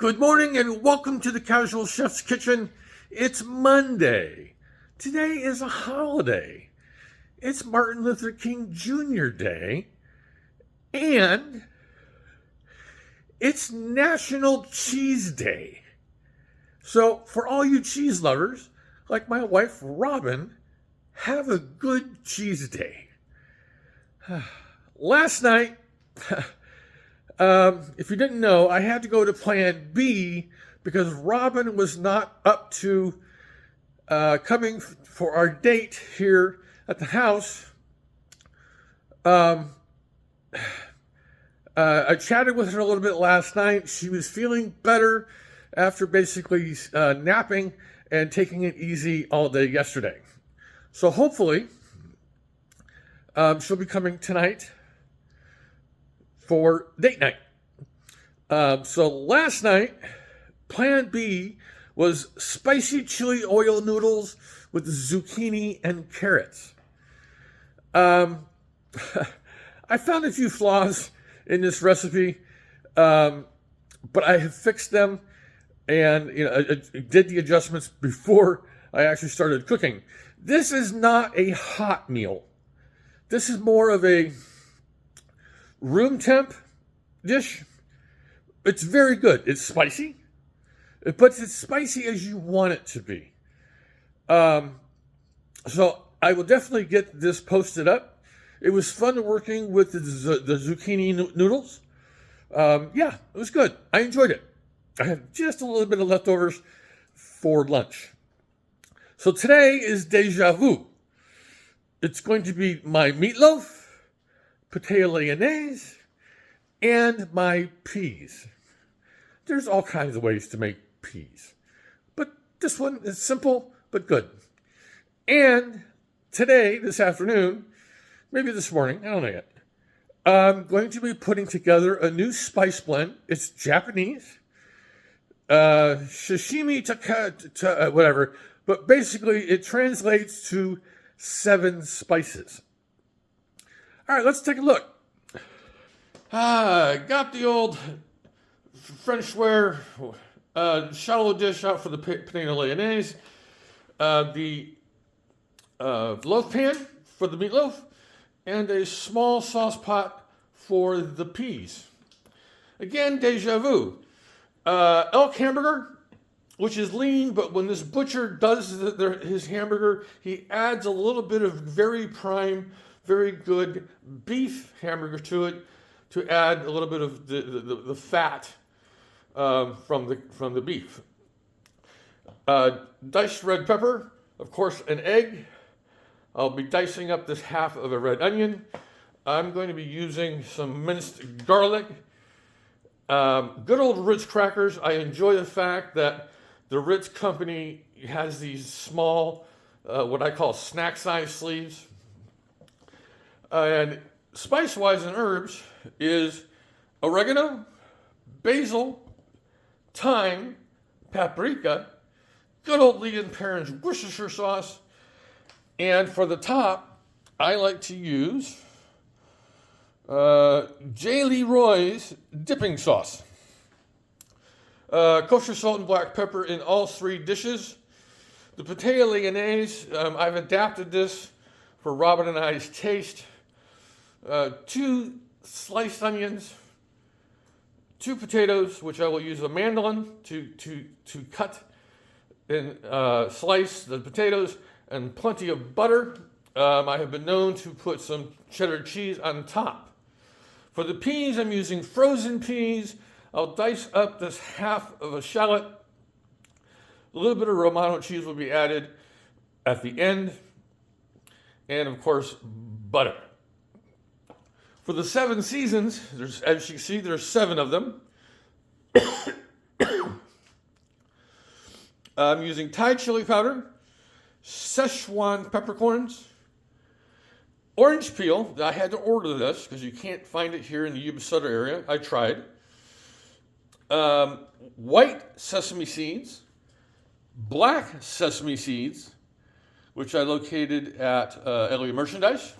Good morning and welcome to the Casual Chef's Kitchen. It's Monday. Today is a holiday. It's Martin Luther King Jr. Day. And it's National Cheese Day. So for all you cheese lovers, like my wife Robin, have a good cheese day. Last night, if you didn't know, I had to go to Plan B because Robin was not up to coming for our date here at the house. I chatted with her a little bit last night. She was feeling better after basically napping and taking it easy all day yesterday. So hopefully she'll be coming tonight for date night. So last night, Plan B was spicy chili oil noodles with zucchini and carrots. I found a few flaws in this recipe, but I have fixed them and I did the adjustments before I actually started cooking. This is not a hot meal. This is more of a room temp dish. It's very good. It's spicy, but it's spicy as you want it to be. So I will definitely get this posted up. It was fun working with the zucchini noodles. Yeah, it was good. I enjoyed it. I had just a little bit of leftovers for lunch. So today is deja vu. It's going to be my meatloaf, potato Lyonnaise, and my peas. There's all kinds of ways to make peas, but this one is simple but good. And today, this afternoon, maybe this morning, I don't know yet, I'm going to be putting together a new spice blend. It's Japanese, sashimi to whatever, but basically it translates to 7 spices. All right, let's take a look. Got the old Frenchware shallow dish out for the potato Lyonnaise, the loaf pan for the meatloaf, and a small sauce pot for the peas. Again, deja vu. Elk hamburger, which is lean, but when this butcher does his hamburger, he adds a little bit of very prime, very good beef hamburger to it to add a little bit of the fat from the beef. Diced red pepper, of course, an egg. I'll be dicing up this half of a red onion. I'm going to be using some minced garlic. Good old Ritz crackers. I enjoy the fact that the Ritz company has these small, what I call snack size sleeves. And spice-wise and herbs is oregano, basil, thyme, paprika, good old Lee & Perrins Worcestershire sauce, and for the top, I like to use J. Leroy's dipping sauce. Kosher salt and black pepper in all 3 dishes. The potato Lyonnaise, I've adapted this for Robin and I's taste. 2 sliced onions, 2 potatoes, which I will use a mandolin to cut and slice the potatoes, and plenty of butter. I have been known to put some cheddar cheese on top. For the peas, I'm using frozen peas. I'll dice up this half of a shallot. A little bit of Romano cheese will be added at the end. And of course, butter. For the 7 seasons, as you can see, there's 7 of them. I'm using Thai chili powder, Szechuan peppercorns, orange peel. I had to order this because you can't find it here in the Yuba Sutter area. I tried. White sesame seeds, black sesame seeds, which I located at Elliott Merchandise,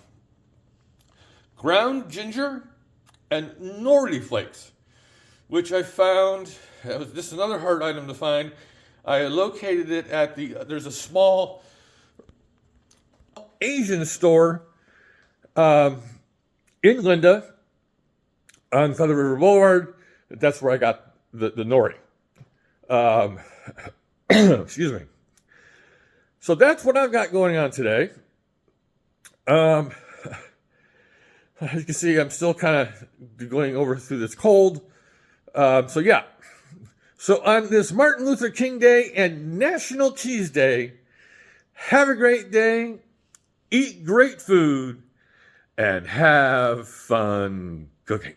ground ginger, and nori flakes, which I found, this is another hard item to find. I located it at there's a small Asian store in Linda on Feather River Boulevard. That's where I got the nori. Excuse me. So that's what I've got going on today. As you can see, I'm still kind of going over through this cold. So yeah. So on this Martin Luther King Day and National Cheese Day, have a great day, eat great food, and have fun cooking.